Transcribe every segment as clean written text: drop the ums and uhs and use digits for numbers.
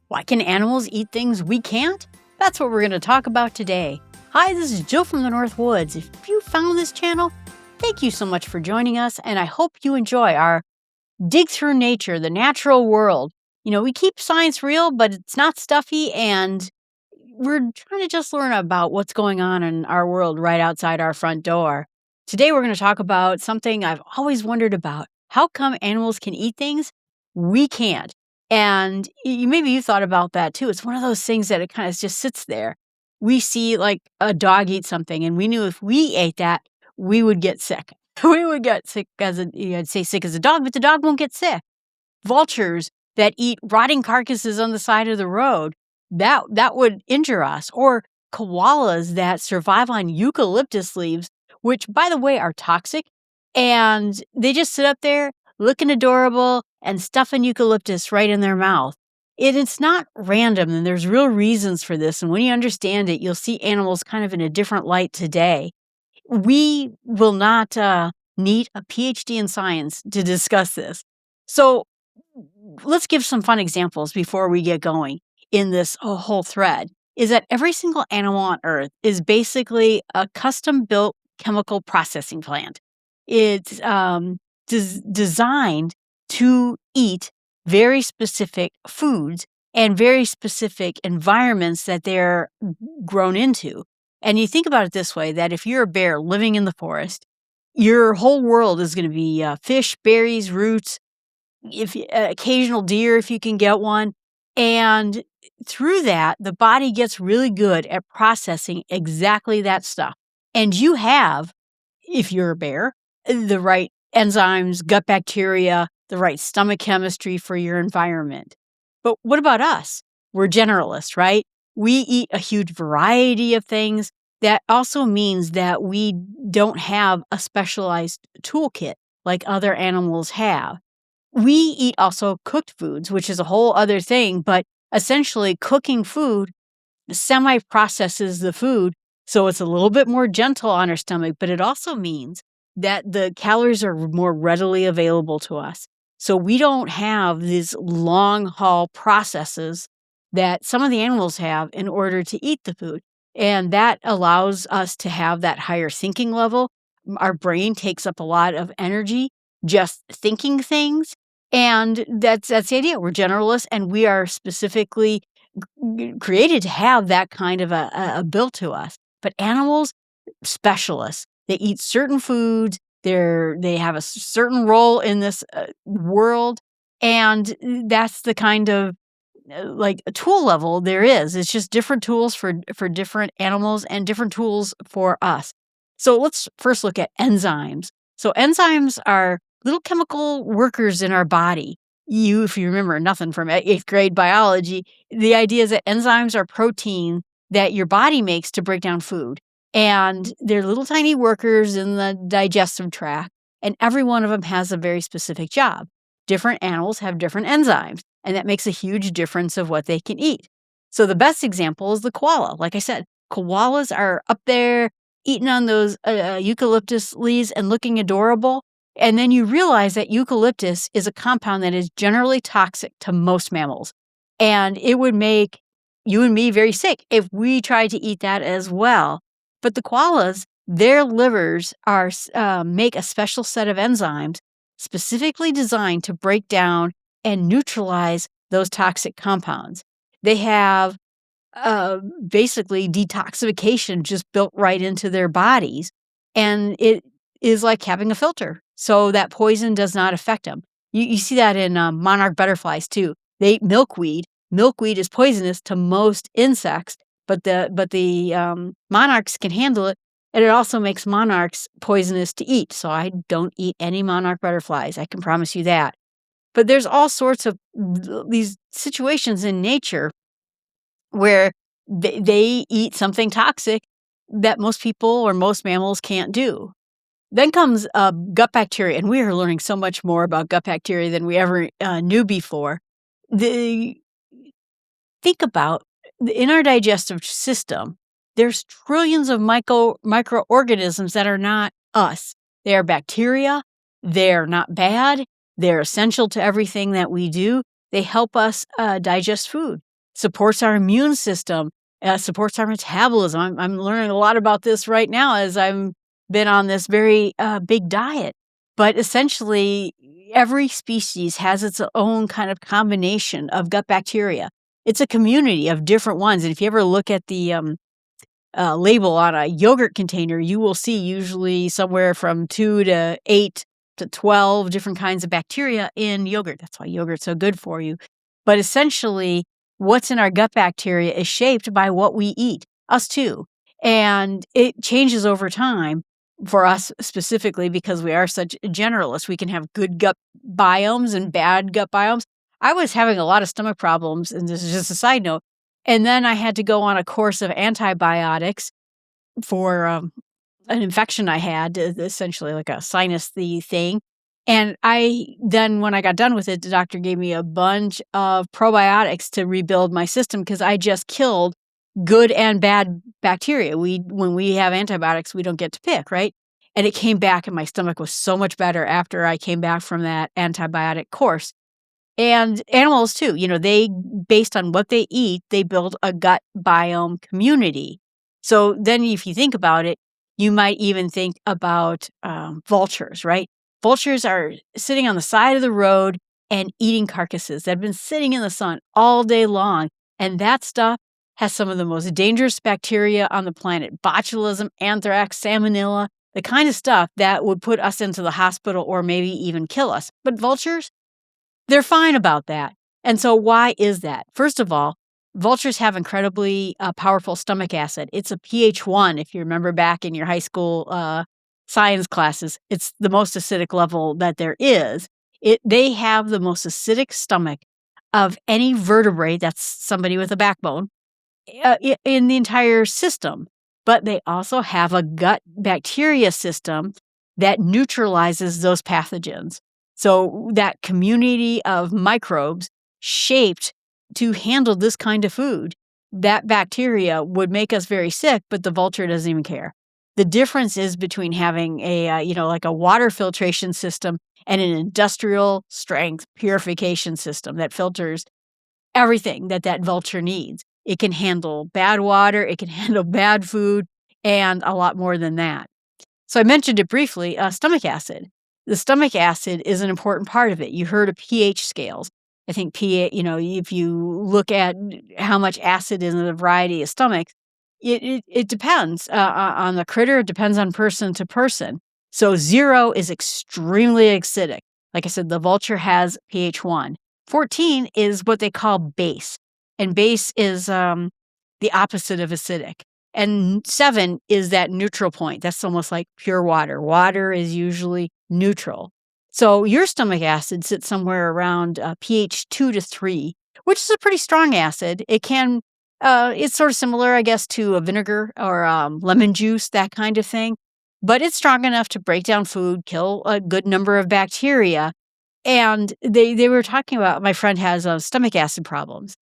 Why can animals eat things we can't? That's what we're going to talk about today. Hi, this is Jill from the North Woods. If you found this channel, thank you so much for joining us, and I hope you enjoy our dig through nature, the natural world. You know, we keep science real, but it's not stuffy, and we're trying to just learn about what's going on in our world right outside our front door. Today, we're going to talk about something I've always wondered about. How come animals can eat things we can't? And maybe you thought about that too. It's one of those things that it kind of just sits there. We see like a dog eat something, and we knew if we ate that, we would get sick. We would get sick I'd say sick as a dog, but the dog won't get sick. Vultures that eat rotting carcasses on the side of the road, that would injure us. Or koalas that survive on eucalyptus leaves, which, by the way, are toxic. And they just sit up there looking adorable and stuffing eucalyptus right in their mouth. It's not random, and there's real reasons for this. And when you understand it, you'll see animals kind of in a different light today. We will not need a PhD in science to discuss this. So let's give some fun examples before we get going in this whole thread. Is that every single animal on Earth is basically a custom-built chemical processing plant. It's designed to eat very specific foods and very specific environments that they're grown into. And you think about it this way, that if you're a bear living in the forest, your whole world is going to be fish, berries, roots, occasional deer if you can get one. And through that, the body gets really good at processing exactly that stuff. And you have, if you're a bear, the right enzymes, gut bacteria, the right stomach chemistry for your environment. But what about us? We're generalists, right? We eat a huge variety of things. That also means that we don't have a specialized toolkit like other animals have. We eat also cooked foods, which is a whole other thing, but essentially cooking food semi-processes the food, so it's a little bit more gentle on our stomach, but it also means that the calories are more readily available to us. So we don't have these long-haul processes that some of the animals have in order to eat the food. And that allows us to have that higher thinking level. Our brain takes up a lot of energy just thinking things. And that's the idea. We're generalists, and we are specifically created to have that kind of a built to us. But animals, specialists. They eat certain foods. They have a certain role in this world, and that's the kind of like a tool level there is. It's just different tools for different animals and different tools for us. So let's first look at enzymes. So enzymes are little chemical workers in our body. If you remember nothing from 8th grade biology, the idea is that enzymes are protein that your body makes to break down food. And they're little tiny workers in the digestive tract, and every one of them has a very specific job. Different animals have different enzymes, and that makes a huge difference of what they can eat. So the best example is the koala. Like I said, koalas are up there eating on those eucalyptus leaves and looking adorable. And then you realize that eucalyptus is a compound that is generally toxic to most mammals. And it would make you and me very sick if we tried to eat that as well. But the koalas, their livers make a special set of enzymes specifically designed to break down and neutralize those toxic compounds. They have basically detoxification just built right into their bodies. And it is like having a filter, so that poison does not affect them. You see that in monarch butterflies too. They eat milkweed. Milkweed is poisonous to most insects, but the monarchs can handle it, and it also makes monarchs poisonous to eat. So I don't eat any monarch butterflies. I can promise you that. But there's all sorts of these situations in nature where they eat something toxic that most people or most mammals can't do. Then comes gut bacteria, and we are learning so much more about gut bacteria than we ever knew before. Think about, in our digestive system, there's trillions of microorganisms that are not us. They are bacteria. They're not bad. They're essential to everything that we do. They help us digest food. supports our immune system, supports our metabolism. I'm learning a lot about this right now as I've been on this very big diet. But essentially, every species has its own kind of combination of gut bacteria. It's a community of different ones. And if you ever look at the label on a yogurt container, you will see usually somewhere from 2 to 8 to 12 different kinds of bacteria in yogurt. That's why yogurt's so good for you. But essentially, what's in our gut bacteria is shaped by what we eat, us too. And it changes over time for us specifically because we are such generalists. We can have good gut biomes and bad gut biomes. I was having a lot of stomach problems, and this is just a side note. And then I had to go on a course of antibiotics for an infection I had, essentially like a sinus thing. And when I got done with it, the doctor gave me a bunch of probiotics to rebuild my system because I just killed good and bad bacteria. When we have antibiotics, we don't get to pick, right? And it came back, and my stomach was so much better after I came back from that antibiotic course. And animals too, based on what they eat, they build a gut biome community. So then if you think about it, you might even think about vultures, right? Vultures are sitting on the side of the road and eating carcasses that have been sitting in the sun all day long. And that stuff has some of the most dangerous bacteria on the planet: botulism, anthrax, salmonella, the kind of stuff that would put us into the hospital or maybe even kill us. But vultures, they're fine about that. And so why is that? First of all, vultures have incredibly powerful stomach acid. It's a pH 1, if you remember back in your high school science classes. It's the most acidic level that there is. They have the most acidic stomach of any vertebrate, that's somebody with a backbone, in the entire system. But they also have a gut bacteria system that neutralizes those pathogens. So that community of microbes shaped to handle this kind of food, that bacteria would make us very sick, but the vulture doesn't even care. The difference is between having like a water filtration system and an industrial strength purification system that filters everything that vulture needs. It can handle bad water, it can handle bad food, and a lot more than that. So I mentioned it briefly, stomach acid. The stomach acid is an important part of it. You heard of pH scales. I think pH, if you look at how much acid is in a variety of stomachs, it depends on the critter. It depends on person to person. So 0 is extremely acidic. Like I said, the vulture has pH 1. 14 is what they call base. And base is the opposite of acidic. And 7 is that neutral point. That's almost like pure water. Water is usually neutral. So your stomach acid sits somewhere around pH 2 to 3, which is a pretty strong acid. It's sort of similar, I guess, to a vinegar or lemon juice, that kind of thing. But it's strong enough to break down food, kill a good number of bacteria. And they were talking about, my friend has stomach acid problems.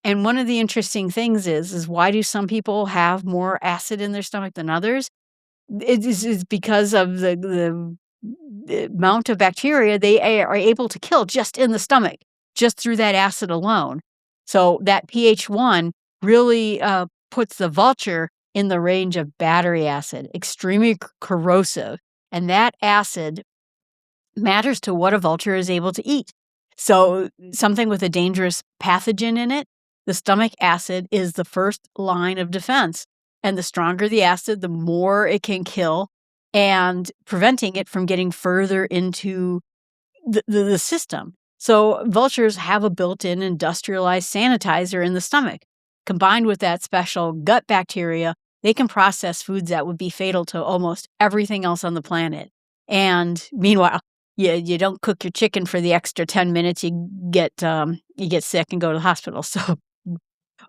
And one of the interesting things is why do some people have more acid in their stomach than others? It is because of the amount of bacteria they are able to kill just in the stomach, just through that acid alone. So that pH 1 really puts the vulture in the range of battery acid, extremely corrosive. And that acid matters to what a vulture is able to eat. So something with a dangerous pathogen in it, the stomach acid is the first line of defense. And the stronger the acid, the more it can kill, and preventing it from getting further into the system. So vultures have a built-in industrialized sanitizer in the stomach. Combined with that special gut bacteria, they can process foods that would be fatal to almost everything else on the planet. And meanwhile, you don't cook your chicken for the extra 10 minutes, you get sick and go to the hospital. So,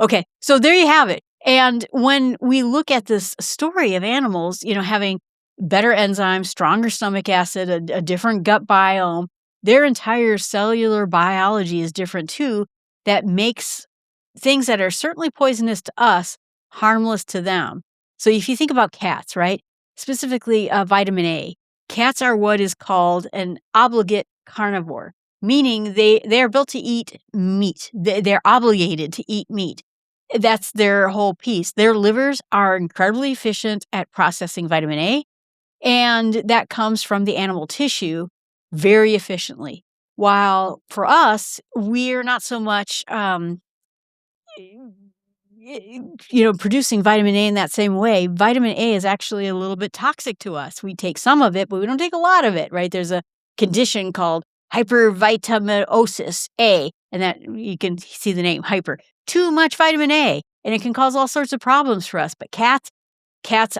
okay, so there you have it. And when we look at this story of animals, having better enzymes, stronger stomach acid, a different gut biome, their entire cellular biology is different too. That makes things that are certainly poisonous to us harmless to them. So if you think about cats, right? Specifically vitamin A, cats are what is called an obligate carnivore. meaning they are built to eat meat. They're obligated to eat meat. That's their whole piece. Their livers are incredibly efficient at processing vitamin A, and that comes from the animal tissue very efficiently. While for us, we're not so much producing vitamin A in that same way. Vitamin A is actually a little bit toxic to us. We take some of it, but we don't take a lot of it, right? There's a condition called hypervitaminosis A, and that you can see the name hyper. Too much vitamin A, and it can cause all sorts of problems for us. But cats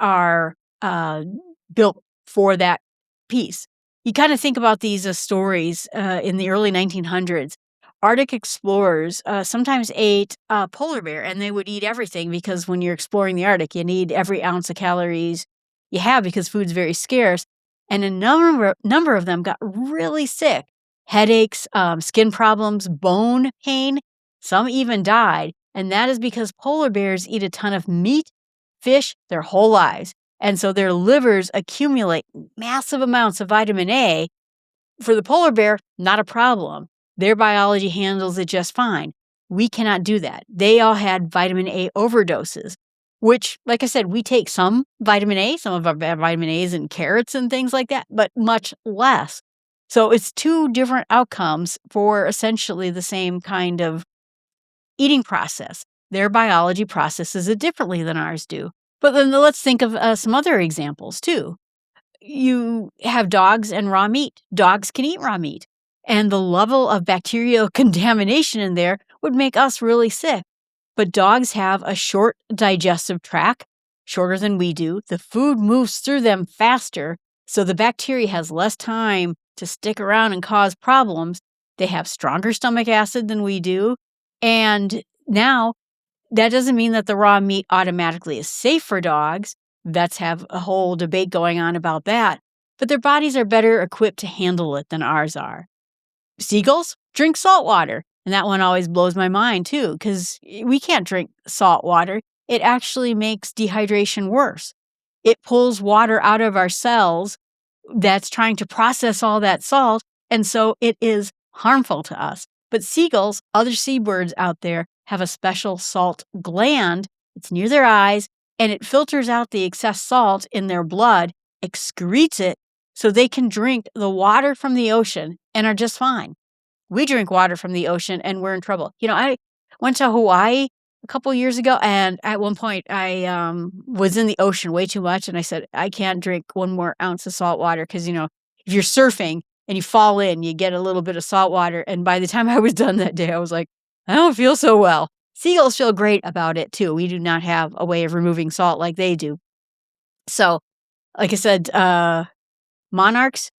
are built for that piece. You kind of think about these stories in the early 1900s. Arctic explorers sometimes ate polar bear, and they would eat everything because when you're exploring the Arctic, you need every ounce of calories you have because food's very scarce. And a number of them got really sick. Headaches, skin problems, bone pain. Some even died. And that is because polar bears eat a ton of meat, fish, their whole lives. And so their livers accumulate massive amounts of vitamin A. For the polar bear, not a problem. Their biology handles it just fine. We cannot do that. They all had vitamin A overdoses, which, like I said, we take some vitamin A, some of our vitamin A's in carrots and things like that, but much less. So it's two different outcomes for essentially the same kind of eating process. Their biology processes it differently than ours do. But then let's think of some other examples too. You have dogs and raw meat. Dogs can eat raw meat. And the level of bacterial contamination in there would make us really sick. But dogs have a short digestive tract, shorter than we do. The food moves through them faster, so the bacteria has less time to stick around and cause problems. They have stronger stomach acid than we do. And now, that doesn't mean that the raw meat automatically is safe for dogs. Let's have a whole debate going on about that. But their bodies are better equipped to handle it than ours are. Seagulls drink salt water. And that one always blows my mind, too, because we can't drink salt water. It actually makes dehydration worse. It pulls water out of our cells that's trying to process all that salt, and so it is harmful to us. But seagulls, other seabirds out there, have a special salt gland. It's near their eyes, and it filters out the excess salt in their blood, excretes it, so they can drink the water from the ocean and are just fine. We drink water from the ocean and we're in trouble. I went to Hawaii a couple years ago, and at one point I was in the ocean way too much, and I said, I can't drink one more ounce of salt water because, if you're surfing and you fall in, you get a little bit of salt water. And by the time I was done that day, I was like, I don't feel so well. Seagulls feel great about it too. We do not have a way of removing salt like they do. So, like I said, monarchs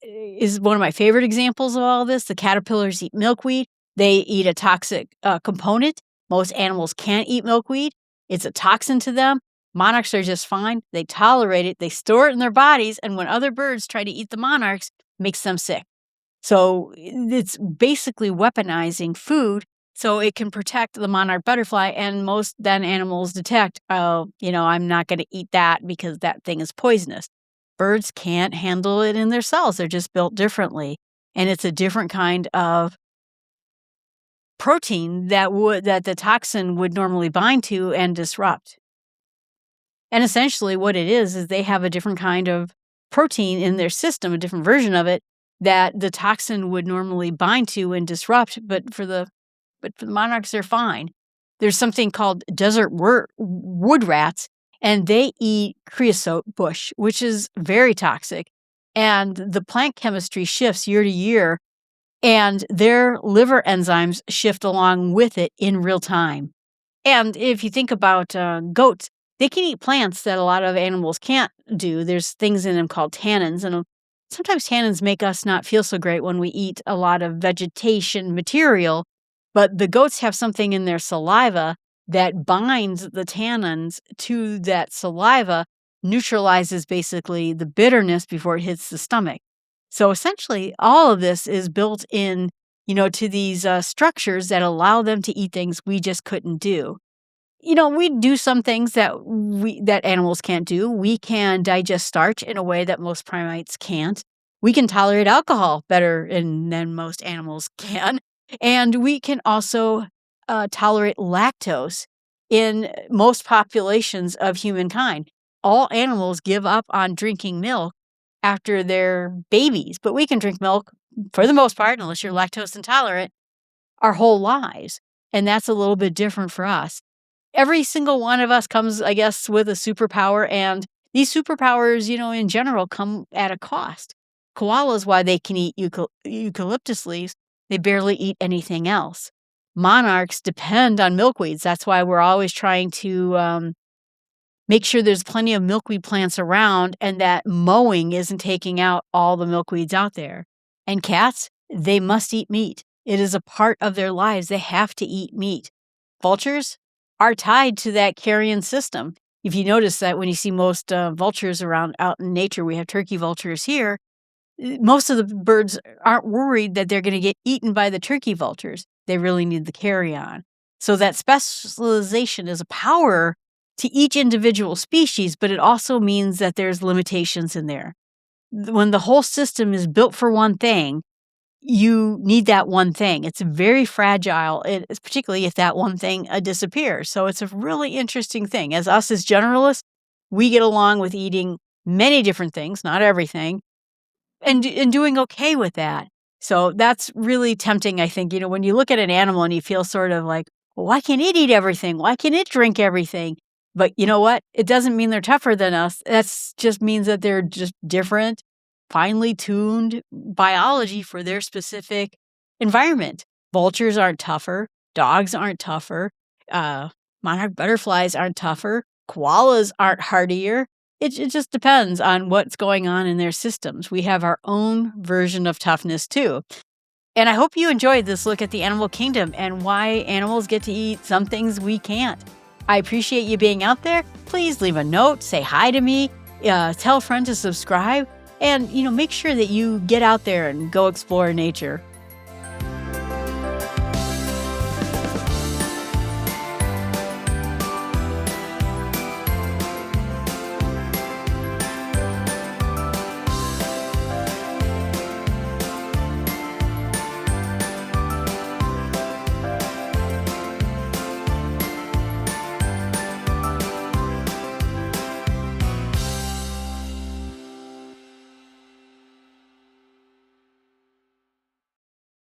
is one of my favorite examples of all this. The caterpillars eat milkweed. They eat a toxic component. Most animals can't eat milkweed. It's a toxin to them. Monarchs are just fine. They tolerate it. They store it in their bodies. And when other birds try to eat the monarchs, it makes them sick. So it's basically weaponizing food so it can protect the monarch butterfly. And most then animals detect, I'm not going to eat that because that thing is poisonous. Birds can't handle it in their cells. They're just built differently. And it's a different kind of protein that the toxin would normally bind to and disrupt. And essentially what it is they have a different kind of protein in their system, a different version of it, that the toxin would normally bind to and disrupt, but for the monarchs, they're fine. There's something called desert wood rats, and they eat creosote bush, which is very toxic. And the plant chemistry shifts year to year, and their liver enzymes shift along with it in real time. And if you think about goats, they can eat plants that a lot of animals can't do. There's things in them called tannins, and sometimes tannins make us not feel so great when we eat a lot of vegetation material. But the goats have something in their saliva that binds the tannins to that saliva, neutralizes basically the bitterness before it hits the stomach. So essentially, all of this is built in, to these structures that allow them to eat things we just couldn't do. We do some things that animals can't do. We can digest starch in a way that most primates can't. We can tolerate alcohol better than most animals can. And we can also tolerate lactose in most populations of humankind. All animals give up on drinking milk after they're babies, but we can drink milk for the most part, unless you're lactose intolerant, our whole lives. And that's a little bit different for us. Every single one of us comes, I guess, with a superpower, and these superpowers, in general, come at a cost. Koalas, why they can eat eucalyptus leaves, they barely eat anything else. Monarchs depend on milkweeds. That's why we're always trying to make sure there's plenty of milkweed plants around and that mowing isn't taking out all the milkweeds out there. And cats, they must eat meat. It is a part of their lives. They have to eat meat. Vultures are tied to that carrion system. If you notice that when you see most vultures around out in nature, we have turkey vultures here, most of the birds aren't worried that they're going to get eaten by the turkey vultures. They really need the carrion. So that specialization is a power to each individual species, but it also means that there's limitations in there. When the whole system is built for one thing, you need that one thing. It's very fragile, particularly if that one thing disappears. So it's a really interesting thing. As generalists, we get along with eating many different things, not everything, and doing okay with that. So that's really tempting, I think. When you look at an animal and you feel sort of like, well, why can't it eat everything? Why can't it drink everything? But you know what? It doesn't mean they're tougher than us. That just means that they're just different, finely tuned biology for their specific environment. Vultures aren't tougher. Dogs aren't tougher. Monarch butterflies aren't tougher. Koalas aren't hardier. It just depends on what's going on in their systems. We have our own version of toughness too. And I hope you enjoyed this look at the animal kingdom and why animals get to eat some things we can't. I appreciate you being out there. Please leave a note, say hi to me, tell a friend to subscribe, and make sure that you get out there and go explore nature.